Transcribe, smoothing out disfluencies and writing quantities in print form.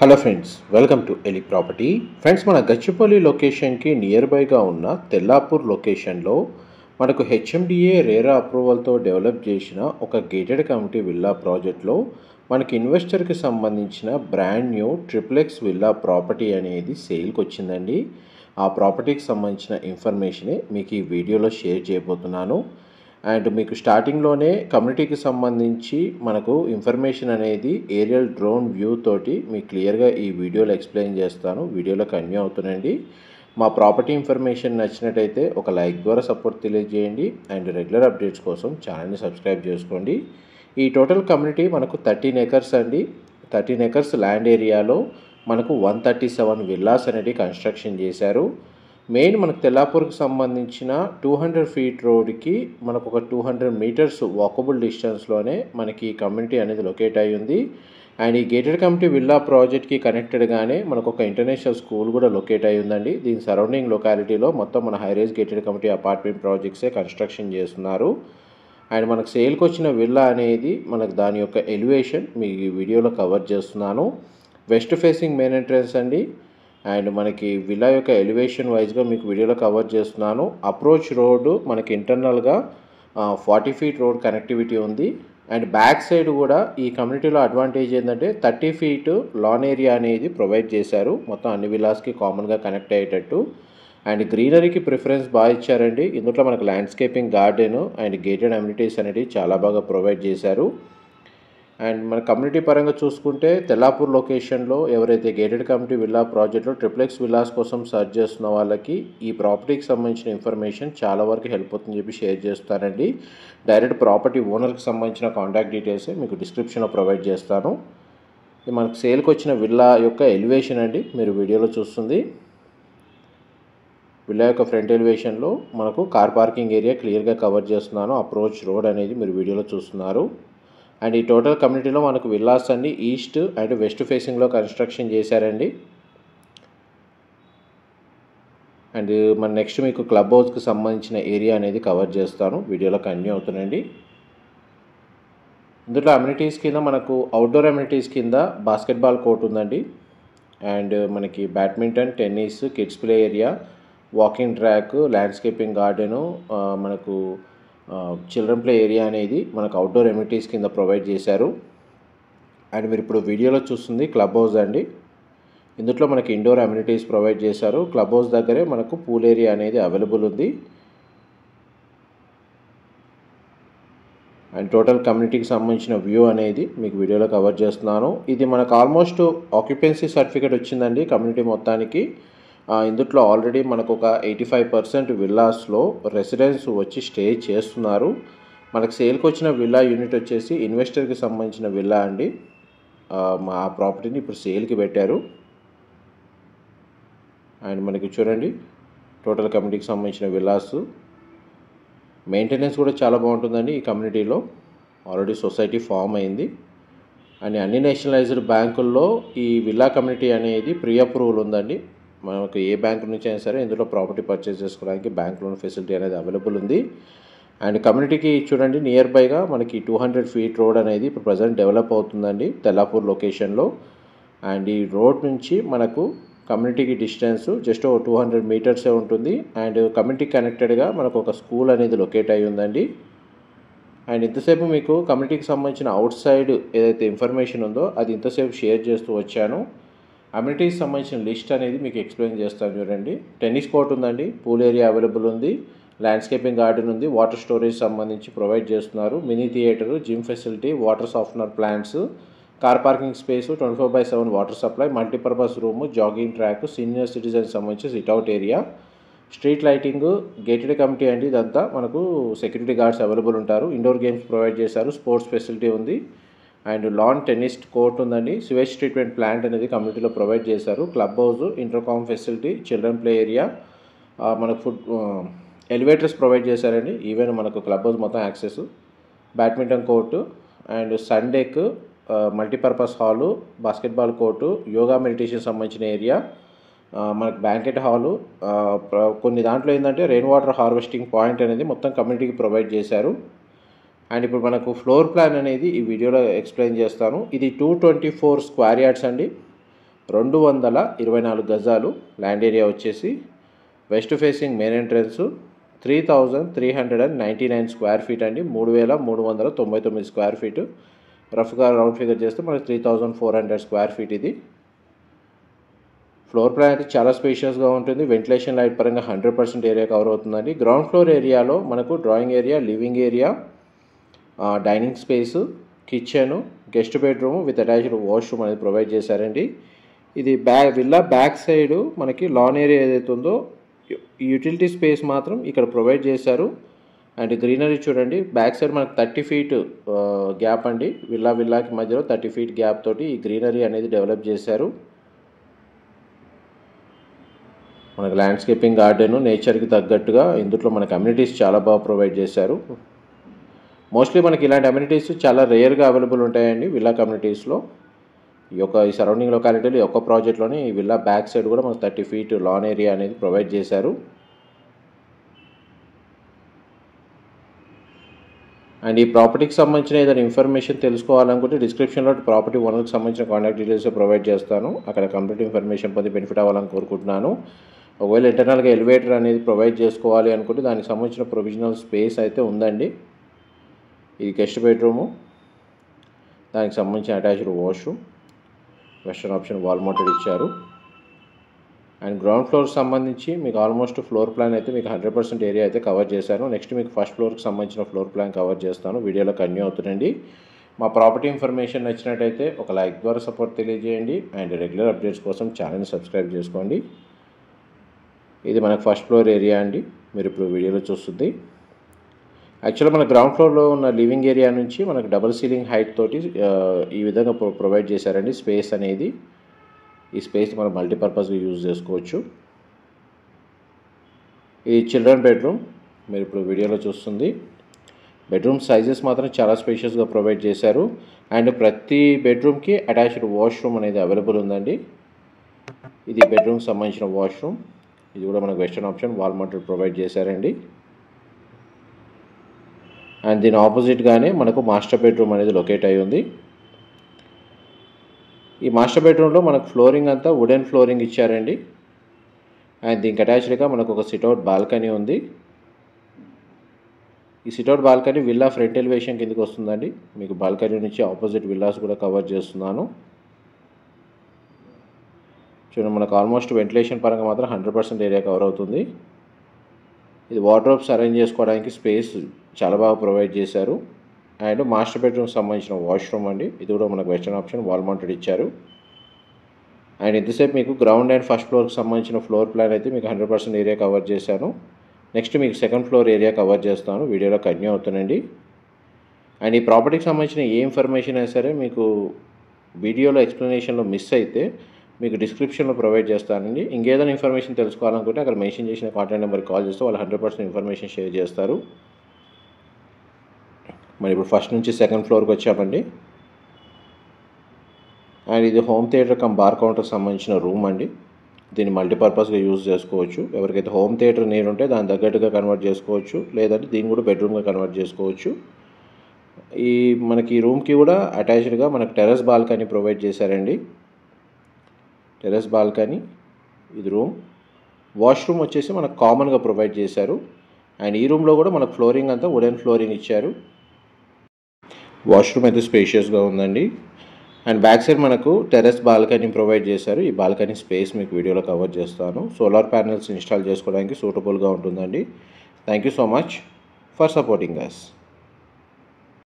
Hello friends, welcome to ఎలి property. Friends, మన గచ్చిపల్లి లొకేషన్కి నియర్ బైగా ఉన్న తెల్లాపూర్ లొకేషన్లో మనకు హెచ్ఎండిఏ రేరా అప్రూవల్తో డెవలప్ చేసిన ఒక గేటెడ్ కమ్యూనిటీ విల్లా ప్రాజెక్ట్లో మనకి ఇన్వెస్టర్కి సంబంధించిన brand new triplex villa property అనేది సేల్కి వచ్చిందండి. ఆ ప్రాపర్టీకి సంబంధించిన ఇన్ఫర్మేషనే మీకు ఈ వీడియోలో షేర్ చేయబోతున్నాను. అండ్ మీకు స్టార్టింగ్లోనే కమ్యూనిటీకి సంబంధించి మనకు ఇన్ఫర్మేషన్ అనేది ఏరియల్ డ్రోన్ వ్యూ తోటి మీకు క్లియర్గా ఈ వీడియోలో ఎక్స్ప్లెయిన్ చేస్తాను. వీడియోలో కంటిన్యూ అవుతుందండి. మా ప్రాపర్టీ ఇన్ఫర్మేషన్ నచ్చినట్టయితే ఒక లైక్ ద్వారా సపోర్ట్ తెలియజేయండి. అండ్ రెగ్యులర్ అప్డేట్స్ కోసం ఛానల్ని సబ్స్క్రైబ్ చేసుకోండి. ఈ టోటల్ కమ్యూనిటీ మనకు 13 ఎకర్స్ అండి. 13 ఎకర్స్ ల్యాండ్ ఏరియాలో మనకు 137 విల్లాస్ అనేది కన్స్ట్రక్షన్ చేశారు. మెయిన్ మనకు తెల్లాపూర్కి సంబంధించిన 200 ఫీట్ రోడ్కి మనకు ఒక 200 మీటర్స్ వాకబుల్ డిస్టెన్స్లోనే మనకి ఈ కమ్యూనిటీ అనేది లొకేట్ అయి ఉంది. అండ్ ఈ గేటెడ్ కమ్యూనిటీ విల్లా ప్రాజెక్ట్కి కనెక్టెడ్గానే మనకు ఒక ఇంటర్నేషనల్ స్కూల్ కూడా లొకేట్ అయి ఉందండి. దీని సరౌండింగ్ లొకాలిటీలో మొత్తం మన హైరేజ్ గేటెడ్ కమ్యూనిటీ అపార్ట్మెంట్ ప్రాజెక్ట్సే కన్స్ట్రక్షన్ చేస్తున్నారు. అండ్ మనకు సేల్కి వచ్చిన విల్లా అనేది మనకు దాని యొక్క ఎలివేషన్ మీ వీడియోలో కవర్ చేస్తున్నాను. వెస్ట్ ఫేసింగ్ మెయిన్ ఎంట్రన్స్ అండి. అండ్ మనకి విల్లా యొక్క ఎలివేషన్ వైజ్గా మీకు వీడియోలో కవర్ చేస్తున్నాను. అప్రోచ్ రోడ్డు మనకి ఇంటర్నల్గా 40 ఫీట్ రోడ్ కనెక్టివిటీ ఉంది. అండ్ బ్యాక్ సైడ్ కూడా ఈ కమ్యూనిటీలో అడ్వాంటేజ్ ఏంటంటే 30 ఫీట్ లాన్ ఏరియా అనేది ప్రొవైడ్ చేశారు, మొత్తం అన్ని విల్లాస్కి కామన్గా కనెక్ట్ అయ్యేటట్టు. అండ్ గ్రీనరీకి ప్రిఫరెన్స్ బాగా ఇచ్చారండి. ఇందులో మనకు landscaping garden and gated amenities అనేది చాలా బాగా ప్రొవైడ్ చేశారు. అండ్ మన కమ్యూనిటీ పరంగా చూసుకుంటే తెల్లాపూర్ లొకేషన్లో ఎవరైతే గేటెడ్ కమ్యూనిటీ విల్లా ప్రాజెక్ట్లో ట్రిప్లెక్స్ విల్లాస్ కోసం సర్చ్ చేస్తున్న వాళ్ళకి ఈ ప్రాపర్టీకి సంబంధించిన ఇన్ఫర్మేషన్ చాలా వరకు హెల్ప్ అవుతుందని చెప్పి షేర్ చేస్తానండి. డైరెక్ట్ ప్రాపర్టీ ఓనర్కి సంబంధించిన కాంటాక్ట్ డీటెయిల్స్ మీకు డిస్క్రిప్షన్లో ప్రొవైడ్ చేస్తాను. ఇది మనకు సేల్కి వచ్చిన విల్లా యొక్క ఎలివేషన్ అండి, మీరు వీడియోలో చూస్తుంది. విల్లా యొక్క ఫ్రంట్ ఎలివేషన్లో మనకు కార్ పార్కింగ్ ఏరియా క్లియర్గా కవర్ చేస్తున్నాను. అప్రోచ్ రోడ్ అనేది మీరు వీడియోలో చూస్తున్నారు. అండ్ ఈ టోటల్ కమ్యూనిటీలో మనకు విల్లాస్ అన్ని ఈస్ట్ అండ్ వెస్ట్ ఫేసింగ్లో కన్స్ట్రక్షన్ చేశారండి. అండ్ మన నెక్స్ట్ మీకు క్లబ్ హౌస్కి సంబంధించిన ఏరియా అనేది కవర్ చేస్తాను. వీడియోలో కంటిన్యూ అవుతుందండి. ఇందులో అమ్యూనిటీస్ కింద మనకు అవుట్డోర్ అమ్యూనిటీస్ కింద బాస్కెట్బాల్ కోర్ట్ ఉందండి. అండ్ మనకి badminton, tennis, kids play area, walking track, landscaping garden, మనకు చిల్డ్రన్ ప్లే ఏరియా అనేది మనకు అవుట్డోర్ అమ్యూనిటీస్ కింద ప్రొవైడ్ చేశారు. అండ్ మీరు ఇప్పుడు వీడియోలో చూస్తుంది క్లబ్ హౌస్ అండి. ఇందులో మనకి ఇండోర్ అమ్యూనిటీస్ ప్రొవైడ్ చేశారు. క్లబ్ హౌస్ దగ్గరే మనకు పూల్ ఏరియా అనేది అవైలబుల్ ఉంది. అండ్ టోటల్ కమ్యూనిటీకి సంబంధించిన వ్యూ అనేది మీకు వీడియోలో కవర్ చేస్తున్నాను. ఇది మనకు ఆల్మోస్ట్ ఆక్యుపెన్సీ సర్టిఫికేట్ వచ్చిందండి కమ్యూనిటీ మొత్తానికి. ఇందులో ఆల్రెడీ మనకు ఒక 85% విల్లాస్లో రెసిడెన్స్ వచ్చి స్టే చేస్తున్నారు. మనకు సేల్కి వచ్చిన విల్లా యూనిట్ వచ్చేసి ఇన్వెస్టర్కి సంబంధించిన విల్లా అండి. మా ప్రాపర్టీని ఇప్పుడు సేల్కి పెట్టారు. అండ్ మనకి చూడండి టోటల్ కమ్యూనిటీకి సంబంధించిన విల్లాస్. మెయింటెనెన్స్ కూడా చాలా బాగుంటుందండి ఈ కమ్యూనిటీలో. ఆల్రెడీ సొసైటీ ఫామ్ అయింది. అండ్ అన్ని నేషనలైజ్డ్ బ్యాంకుల్లో ఈ విల్లా కమ్యూనిటీ అనేది ప్రీ అప్రూవల్ ఉందండి. మనకు ఏ బ్యాంక్ నుంచి అయినా సరే ఇందులో ప్రాపర్టీ పర్చేస్ చేసుకోవడానికి బ్యాంక్ లోన్ ఫెసిలిటీ అనేది అవైలబుల్ ఉంది. అండ్ కమ్యూనిటీకి చూడండి నియర్ బైగా మనకి 200 ఫీట్ రోడ్ అనేది ఇప్పుడు ప్రజెంట్ డెవలప్ అవుతుందండి తెల్లాపూర్ లొకేషన్లో. అండ్ ఈ రోడ్ నుంచి మనకు కమ్యూనిటీకి డిస్టెన్స్ జస్ట్ 200 మీటర్సే ఉంటుంది. అండ్ కమ్యూనిటీ కనెక్టెడ్గా మనకు ఒక స్కూల్ అనేది లొకేట్ అయి ఉందండి. అండ్ ఇంతసేపు మీకు కమ్యూనిటీకి సంబంధించిన అవుట్ సైడ్ ఏదైతే ఇన్ఫర్మేషన్ ఉందో అది ఇంతసేపు షేర్ చేస్తూ వచ్చాను. అమ్యూనిటీకి సంబంధించిన లిస్ట్ అనేది మీకు ఎక్స్ప్లెయిన్ చేస్తాను చూడండి. టెన్నిస్ కోర్ట్ ఉందండి, పూల్ ఏరియా అవైలబుల్ ఉంది, ల్యాండ్స్కేపింగ్ గార్డెన్ ఉంది, వాటర్ స్టోరేజ్ సంబంధించి ప్రొవైడ్ చేస్తున్నారు, mini theatre, gym facility, water softener plants, car parking space, 24/7 water supply, multipurpose room, jogging track, senior citizen సంబంధించి sit out area, street lighting, gated community అండి. ఇదంతా మనకు security guards available ఉంటారు. Indoor games provide చేశారు, sports facility ఉంది. And lawn tennis court ఉందండి. Sewage treatment plant అనేది కమ్యూనిటీలో ప్రొవైడ్ చేశారు. Club house, intercom facility, children play area, మనకు ఫుడ్ ఎలివేటర్స్ ప్రొవైడ్ చేశారండి. ఈవెన్ మనకు క్లబ్ హౌస్ మొత్తం access, badminton court and sundeck, multipurpose hall, basketball court, yoga meditation సంబంధించిన area, మనకు బ్యాంకెట్ హాలు, కొన్ని దాంట్లో ఏంటంటే రెయిన్ వాటర్ హార్వెస్టింగ్ పాయింట్ అనేది మొత్తం కమ్యూనిటీకి ప్రొవైడ్ చేశారు. అండ్ ఇప్పుడు మనకు ఫ్లోర్ ప్లాన్ అనేది ఈ వీడియోలో ఎక్స్ప్లెయిన్ చేస్తాను. ఇది 224 స్క్వేర్ యార్డ్స్ అండి. 224 గజాలు ల్యాండ్ ఏరియా వచ్చేసి. West facing main entrance 3399 square feet అండి. 3399 స్క్వేర్ ఫీటు. రఫ్గా రౌండ్ ఫిగర్ చేస్తే మనకి 3400 స్క్వేర్ ఫీట్ ఇది. ఫ్లోర్ ప్లాన్ అయితే చాలా స్పేషియస్గా ఉంటుంది. వెంటిలేషన్ లైట్ పరంగా 100% ఏరియా కవర్ అవుతుందండి. గ్రౌండ్ ఫ్లోర్ ఏరియాలో మనకు drawing area, living area, dining space, kitchen, guest bedroom with attached washroom అనేది ప్రొవైడ్ చేశారండి. ఇది విల్లా బ్యాక్ సైడ్ మనకి లాన్ ఏరియా ఏదైతే ఉందో యూటిలిటీ స్పేస్ మాత్రం ఇక్కడ ప్రొవైడ్ చేశారు. అండ్ గ్రీనరీ చూడండి, బ్యాక్ సైడ్ మనకు 30 ఫీట్ గ్యాప్ అండి. విల్లాకి మధ్యలో 30 ఫీట్ గ్యాప్ తోటి ఈ గ్రీనరీ అనేది డెవలప్ చేశారు. మనకు ల్యాండ్స్కేపింగ్ గార్డెను నేచర్కి తగ్గట్టుగా ఇందులో మనకు అమ్యూనిటీస్ చాలా బాగా ప్రొవైడ్ చేశారు. మోస్ట్లీ మనకి ఇలాంటి అమ్యూనిటీస్ చాలా రేర్గా అవైలబుల్ ఉంటాయండి విల్లా కమ్యూనిటీస్లో. ఈ సరౌండింగ్ లొకాలిటీలో ఈ ఒక్క ప్రాజెక్ట్లోనే ఈ విల్లా బ్యాక్ సైడ్ కూడా మనకు 30 ఫీట్ లాన్ ఏరియా అనేది ప్రొవైడ్ చేశారు. అండ్ ఈ ప్రాపర్టీకి సంబంధించిన ఏదైనా ఇన్ఫర్మేషన్ తెలుసుకోవాలనుకుంటే డిస్క్రిప్షన్లో ప్రాపర్టీ ఓనర్కి సంబంధించిన కాంటాక్ట్ డీటెయిల్స్ ప్రొవైడ్ చేస్తాను. అక్కడ కంప్లీట్ ఇన్ఫర్మేషన్ పొంది బెనిఫిట్ అవ్వాలని కోరుకుంటున్నాను. ఒకవేళ ఇంటర్నల్గా ఎలివేటర్ అనేది ప్రొవైడ్ చేసుకోవాలి అనుకుంటే దానికి సంబంధించిన ప్రొవిజనల్ స్పేస్ అయితే ఉందండి. ఇది గెస్ట్ బెడ్రూము, దానికి సంబంధించిన attached washroom, western option wall mounted ఇచ్చారు. అండ్ గ్రౌండ్ ఫ్లోర్కి సంబంధించి మీకు ఆల్మోస్ట్ ఫ్లోర్ ప్లాన్ అయితే మీకు 100% ఏరియా అయితే కవర్ చేశాను. నెక్స్ట్ మీకు ఫస్ట్ ఫ్లోర్కి సంబంధించిన ఫ్లోర్ ప్లాన్ కవర్ చేస్తాను. వీడియోలో కంటిన్యూ అవుతుందండి. మా ప్రాపర్టీ ఇన్ఫర్మేషన్ నచ్చినట్టయితే ఒక లైక్ ద్వారా సపోర్ట్ తెలియజేయండి. అండ్ రెగ్యులర్ అప్డేట్స్ కోసం ఛానల్ని సబ్స్క్రైబ్ చేసుకోండి. ఇది మనకు ఫస్ట్ ఫ్లోర్ ఏరియా అండి, మీరు ఇప్పుడు వీడియోలో చూస్తుంది. యాక్చువల్గా మన గ్రౌండ్ ఫ్లోర్లో ఉన్న లివింగ్ ఏరియా నుంచి మనకు డబుల్ సీలింగ్ హైట్ తోటి ఈ విధంగా ప్రొవైడ్ చేశారండి స్పేస్ అనేది. ఈ స్పేస్ మనం మల్టీపర్పస్గా యూజ్ చేసుకోవచ్చు. ఈ చిల్డ్రన్ బెడ్రూమ్ మీరు ఇప్పుడు వీడియోలో చూస్తుంది. బెడ్రూమ్ సైజెస్ మాత్రం చాలా స్పేషియస్గా ప్రొవైడ్ చేశారు. అండ్ ప్రతి బెడ్రూమ్కి అటాచ్డ్ వాష్రూమ్ అనేది అవైలబుల్ ఉందండి. ఇది బెడ్రూమ్కి సంబంధించిన వాష్రూమ్. ఇది కూడా మనకు western option wall mounted provide చేశారండి. అండ్ దీని ఆపోజిట్గానే మనకు మాస్టర్ బెడ్రూమ్ అనేది లొకేట్ అయి ఉంది. ఈ మాస్టర్ బెడ్రూమ్లో మనకు ఫ్లోరింగ్ అంతా వుడెన్ ఫ్లోరింగ్ ఇచ్చారండి. అండ్ దీనికి అటాచ్డ్గా మనకు ఒక సిట్అవుట్ బాల్కనీ ఉంది. ఈ sit-out balcony villa front elevation కిందకి వస్తుందండి. మీకు బాల్కనీ నుంచి ఆపోజిట్ విల్లాస్ కూడా కవర్ చేస్తున్నాను. చూడండి, మనకు ఆల్మోస్ట్ వెంటిలేషన్ పరంగా మాత్రం 100% ఏరియా కవర్ అవుతుంది. ఇది వార్డ్రోబ్స్ అరేంజ్ చేసుకోవడానికి స్పేస్ చాలా బాగా ప్రొవైడ్ చేశారు. అండ్ మాస్టర్ బెడ్రూమ్కి సంబంధించిన వాష్రూమ్ అండి. ఇది కూడా మనకు వెస్టర్న్ ఆప్షన్ వాల్ మౌంటెడ్ ఇచ్చారు. అండ్ ఇంతసేపు మీకు గ్రౌండ్ అండ్ ఫస్ట్ ఫ్లోర్కి సంబంధించిన ఫ్లోర్ ప్లాన్ అయితే మీకు 100% ఏరియా కవర్ చేశాను. నెక్స్ట్ మీకు సెకండ్ ఫ్లోర్ ఏరియా కవర్ చేస్తాను. వీడియోలో కంటిన్యూ అవుతానండి. అండ్ ఈ ప్రాపర్టీకి సంబంధించిన ఏ ఇన్ఫర్మేషన్ అయినా సరే మీకు వీడియోలో ఎక్స్ప్లెనేషన్లో మిస్ అయితే మీకు డిస్క్రిప్షన్లో ప్రొవైడ్ చేస్తానండి. ఇంకేదైనా ఇన్ఫర్మేషన్ తెలుసుకోవాలనుకుంటే అక్కడ మెన్షన్ చేసిన కాంటాక్ట్ నెంబర్కి కాల్ చేస్తే వాళ్ళు 100% ఇన్ఫర్మేషన్ షేర్ చేస్తారు. మరి ఇప్పుడు ఫస్ట్ నుంచి సెకండ్ ఫ్లోర్కి వచ్చామండి. అండ్ ఇది హోమ్ థియేటర్ కమ్ బార్ కౌంటర్కి సంబంధించిన రూమ్ అండి. దీన్ని మల్టీపర్పస్గా యూజ్ చేసుకోవచ్చు. ఎవరికైతే హోమ్ థియేటర్ నీడ్ ఉంటే దాని తగ్గట్టుగా కన్వర్ట్ చేసుకోవచ్చు, లేదంటే దీన్ని కూడా బెడ్రూమ్గా కన్వర్ట్ చేసుకోవచ్చు. మనకి ఈ రూమ్కి కూడా అటాచ్డ్గా మనకు టెర్రస్ బాల్కనీ ప్రొవైడ్ చేశారండి. టెర్రస్ బాల్కనీ, ఇది రూమ్. వాష్రూమ్ వచ్చేసి మనకు కామన్గా ప్రొవైడ్ చేశారు. అండ్ ఈ రూమ్లో కూడా మనకు ఫ్లోరింగ్ అంతా వుడెన్ ఫ్లోరింగ్ ఇచ్చారు. వాష్రూమ్ అయితే స్పేషియస్గా ఉందండి. అండ్ బ్యాక్ సైడ్ మనకు టెర్రస్ బాల్కనీ ప్రొవైడ్ చేశారు. ఈ బాల్కనీ స్పేస్ మీకు వీడియోలో కవర్ చేస్తాను. సోలార్ ప్యానెల్స్ ఇన్స్టాల్ చేసుకోవడానికి సూటబుల్గా ఉంటుందండి. Thank you so much for supporting us.